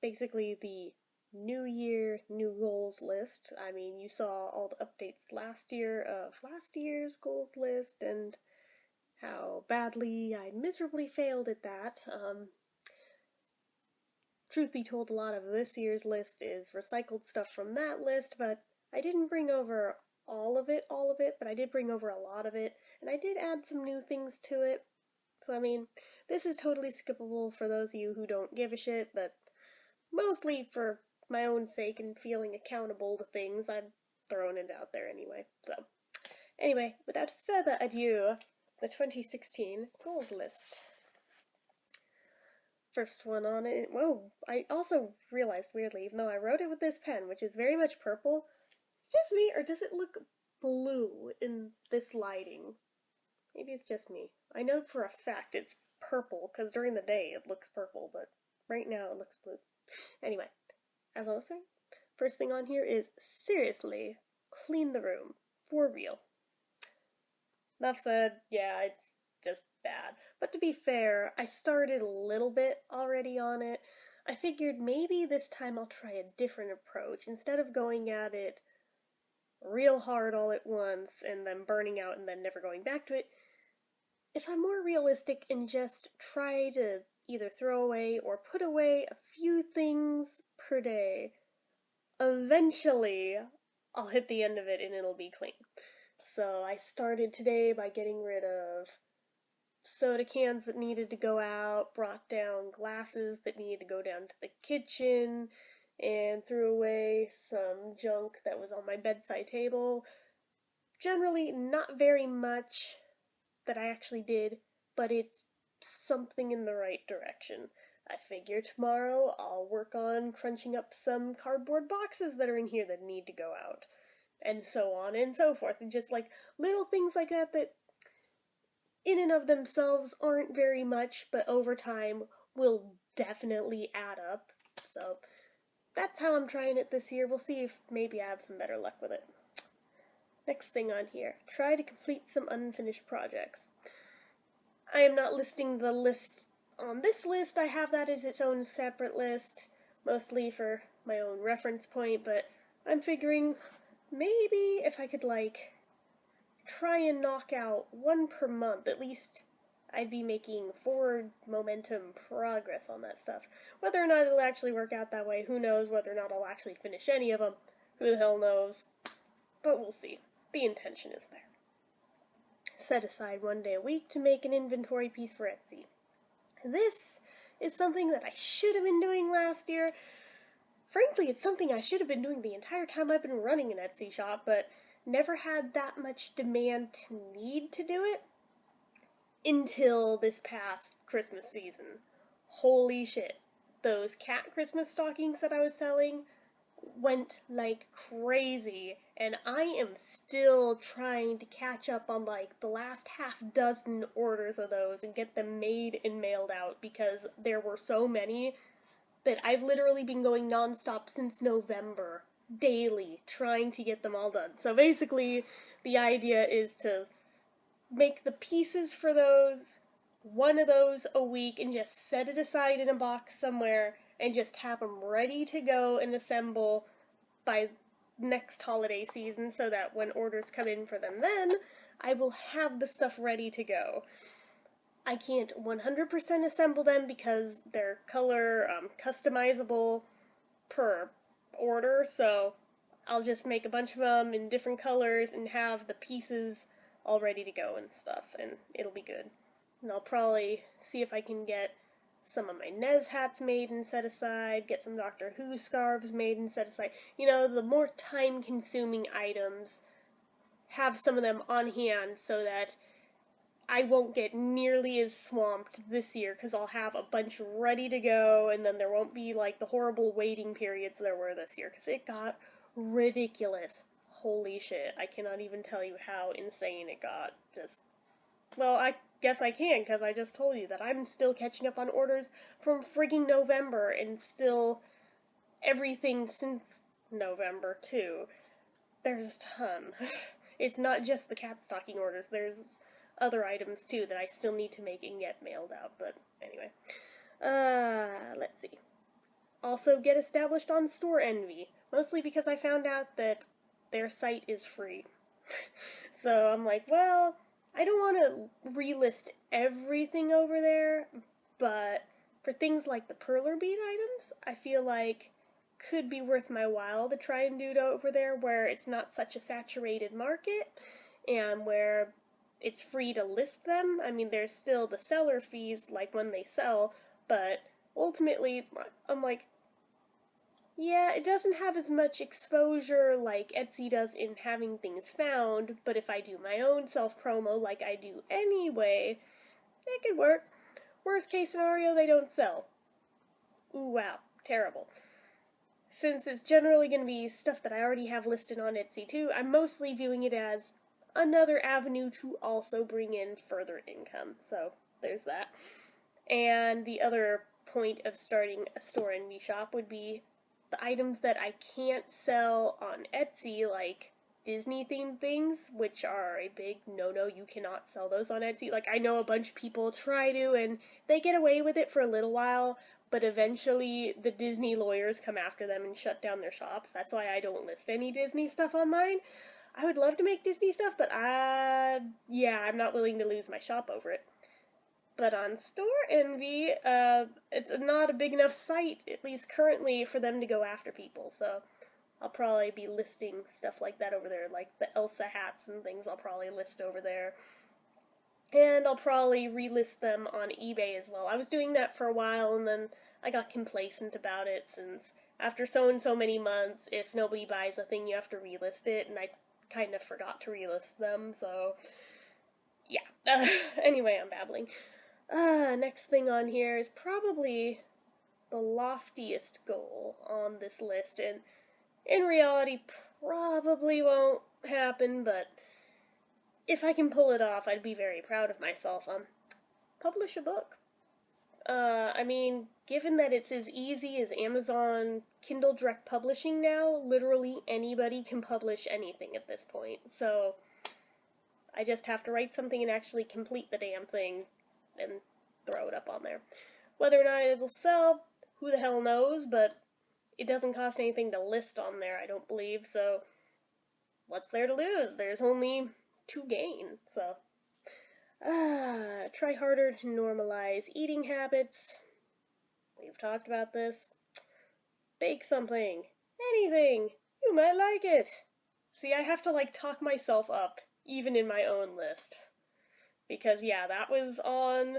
basically the New Year, New Goals list. I mean, you saw all the updates last year of last year's goals list and how badly I miserably failed at that. Truth be told, a lot of this year's list is recycled stuff from that list, but I didn't bring over all of it, but I did bring over a lot of it, and I did add some new things to it. So, I mean, this is totally skippable for those of you who don't give a shit, but mostly for my own sake and feeling accountable to things, I'm throwing it out there anyway. So, anyway, without further ado, the 2016 goals list. First one on it. Whoa, I also realized weirdly, even though I wrote it with this pen, which is very much purple, it's just me, or does it look blue in this lighting? Maybe it's just me. I know for a fact it's purple, because during the day it looks purple, but right now it looks blue. Anyway, as I was saying, first thing on here is seriously clean the room. For real. Enough said, yeah, it's just bad. But to be fair, I started a little bit already on it. I figured maybe this time I'll try a different approach. Instead of going at it real hard all at once and then burning out and then never going back to it, if I'm more realistic and just try to either throw away or put away a few things per day, eventually I'll hit the end of it and it'll be clean. So I started today by getting rid of soda cans that needed to go out, brought down glasses that needed to go down to the kitchen, and threw away some junk that was on my bedside table. Generally, not very much that I actually did, but it's something in the right direction. I figure tomorrow I'll work on crunching up some cardboard boxes that are in here that need to go out, and so on and so forth, and just like little things like that that in and of themselves aren't very much, but over time will definitely add up. So that's how I'm trying it this year. We'll see if maybe I have some better luck with it. Next thing on here, try to complete some unfinished projects. I am not listing the list on this list. I have that as its own separate list, mostly for my own reference point, but I'm figuring maybe if I could, try and knock out one per month, at least I'd be making forward momentum progress on that stuff. Whether or not it'll actually work out that way, who knows? Whether or not I'll actually finish any of them, who the hell knows? But we'll see. The intention is there. Set aside one day a week to make an inventory piece for Etsy. This is something that I should have been doing last year. Frankly, it's something I should have been doing the entire time I've been running an Etsy shop, but never had that much demand to need to do it until this past Christmas season. Holy shit. Those cat Christmas stockings that I was selling went like crazy, and I am still trying to catch up on the last half dozen orders of those and get them made and mailed out, because there were so many that I've literally been going nonstop since November, daily, trying to get them all done. So basically, the idea is to make the pieces for those, one of those a week, and just set it aside in a box somewhere, and just have them ready to go and assemble by next holiday season, so that when orders come in for them then, I will have the stuff ready to go. I can't 100% assemble them because they're color customizable per order, so I'll just make a bunch of them in different colors and have the pieces all ready to go and stuff, and it'll be good. And I'll probably see if I can get some of my Nez hats made and set aside, get some Doctor Who scarves made and set aside. You know, the more time-consuming items, have some of them on hand so that I won't get nearly as swamped this year, because I'll have a bunch ready to go, and then there won't be the horrible waiting periods there were this year, because it got ridiculous. Holy shit, I cannot even tell you how insane it got. Well, I guess I can, because I just told you that I'm still catching up on orders from frigging November, and still everything since November, too. There's a ton. It's not just the cat stocking orders, there's other items too that I still need to make and get mailed out, but anyway. Let's see. also get established on Store Envy, mostly because I found out that their site is free. So I'm like, well, I don't want to relist everything over there, but for things like the perler bead items, I feel like could be worth my while to try and do it over there where it's not such a saturated market and where it's free to list them. I mean, there's still the seller fees, like when they sell, but ultimately, I'm like, yeah, it doesn't have as much exposure like Etsy does in having things found, but if I do my own self-promo like I do anyway, it could work. Worst case scenario, they don't sell. Ooh, wow, terrible. Since it's generally going to be stuff that I already have listed on Etsy too, I'm mostly viewing it as another avenue to also bring in further income. So, there's that. And the other point of starting a Store Envy shop would be the items that I can't sell on Etsy, like Disney-themed things, which are a big no-no. You cannot sell those on Etsy. Like, I know a bunch of people try to, and they get away with it for a little while, but eventually the Disney lawyers come after them and shut down their shops. That's why I don't list any Disney stuff on mine. I would love to make Disney stuff, but yeah, I'm not willing to lose my shop over it. But on Store Envy, it's not a big enough site, at least currently, for them to go after people, so I'll probably be listing stuff like that over there, like the Elsa hats and things I'll probably list over there. And I'll probably relist them on eBay as well. I was doing that for a while, and then I got complacent about it, since after so and so many months, if nobody buys a thing, you have to relist it, and I kind of forgot to relist them, so yeah. Anyway, I'm babbling. Next thing on here is probably the loftiest goal on this list, and in reality probably won't happen, but if I can pull it off, I'd be very proud of myself. Publish a book. I mean, given that it's as easy as Amazon Kindle Direct Publishing now, literally anybody can publish anything at this point, so I just have to write something and actually complete the damn thing and throw it up on there. Whether or not it'll sell, who the hell knows, but it doesn't cost anything to list on there, I don't believe, so what's there to lose? There's only to gain, so. Try harder to normalize eating habits. We've talked about this. Bake something. Anything. You might like it. See, I have to, talk myself up, even in my own list. Because, yeah, that was on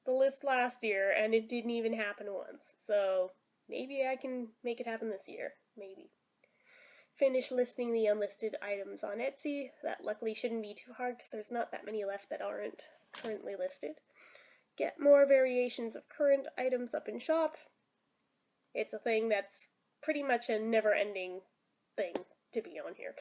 the list last year, and it didn't even happen once. So, maybe I can make it happen this year. Maybe. Finish listing the unlisted items on Etsy. That luckily shouldn't be too hard, because there's not that many left that aren't currently listed. Get more variations of current items up in shop. It's a thing that's pretty much a never-ending thing to be on here.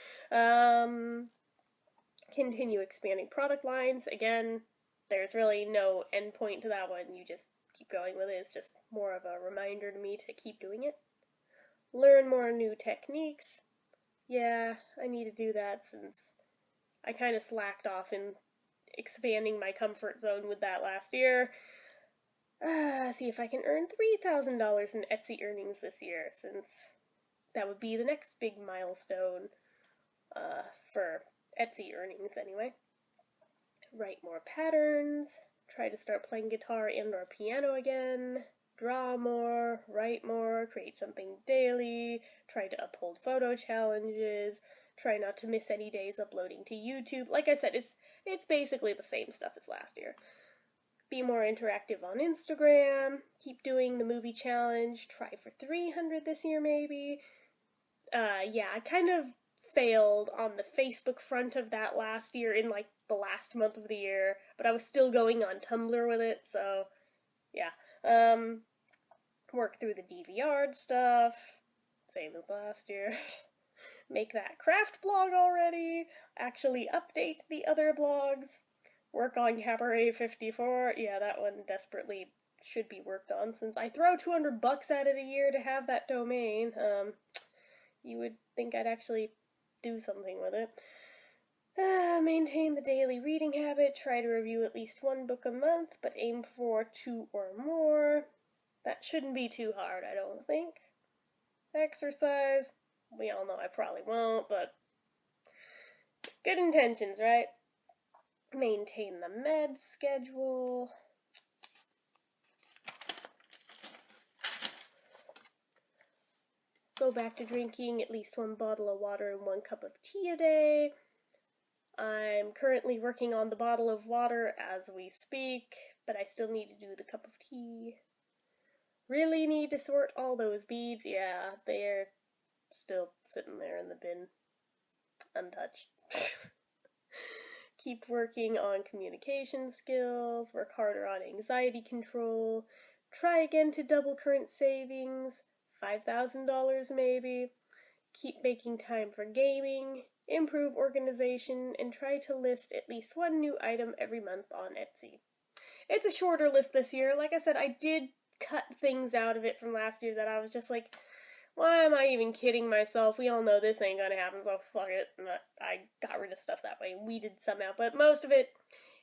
Continue expanding product lines. Again, there's really no end point to that one. You just keep going with it. It's just more of a reminder to me to keep doing it. Learn more new techniques. Yeah, I need to do that since I kind of slacked off in expanding my comfort zone with that last year. See if I can earn $3,000 in Etsy earnings this year, since that would be the next big milestone for Etsy earnings anyway. Write more patterns, try to start playing guitar and or piano again, draw more, write more, create something daily, try to uphold photo challenges, try not to miss any days uploading to YouTube. Like I said, it's basically the same stuff as last year. Be more interactive on Instagram, keep doing the movie challenge, try for 300 this year maybe. Yeah, I kind of failed on the Facebook front of that last year in the last month of the year, but I was still going on Tumblr with it, so yeah. Work through the DVR stuff, same as last year. Make that craft blog already, actually update the other blogs, work on Cabaret 54, yeah, that one desperately should be worked on, since I throw $200 at it a year to have that domain. You would think I'd actually do something with it. Maintain the daily reading habit, try to review at least one book a month, but aim for 2 or more. That shouldn't be too hard, I don't think. Exercise. We all know I probably won't, but good intentions, right? Maintain the med schedule. Go back to drinking at least 1 bottle of water and 1 cup of tea a day. I'm currently working on the bottle of water as we speak, but I still need to do the cup of tea. Really need to sort all those beads. Yeah, they're still sitting there in the bin, untouched. Keep working on communication skills, work harder on anxiety control, try again to double current savings, $5,000 maybe, keep making time for gaming, improve organization, and try to list at least 1 new item every month on Etsy. It's a shorter list this year. Like I said, I did cut things out of it from last year that I was just like, why am I even kidding myself? We all know this ain't gonna happen, so fuck it. And I got rid of stuff that way, weeded some out, but most of it,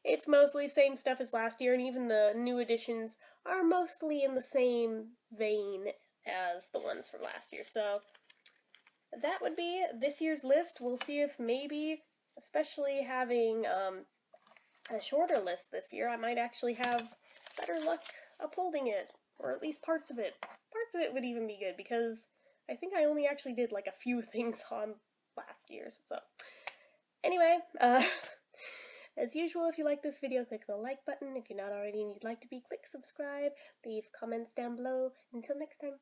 it's mostly same stuff as last year, and even the new additions are mostly in the same vein as the ones from last year. So that would be this year's list. We'll see if maybe, especially having a shorter list this year, I might actually have better luck upholding it, or at least parts of it. Parts of it would even be good, because I think I only actually did like a few things on last year's. So anyway, as usual, if you like this video, click the like button. If you're not already and you'd like to be, click subscribe. Leave comments down below. Until next time.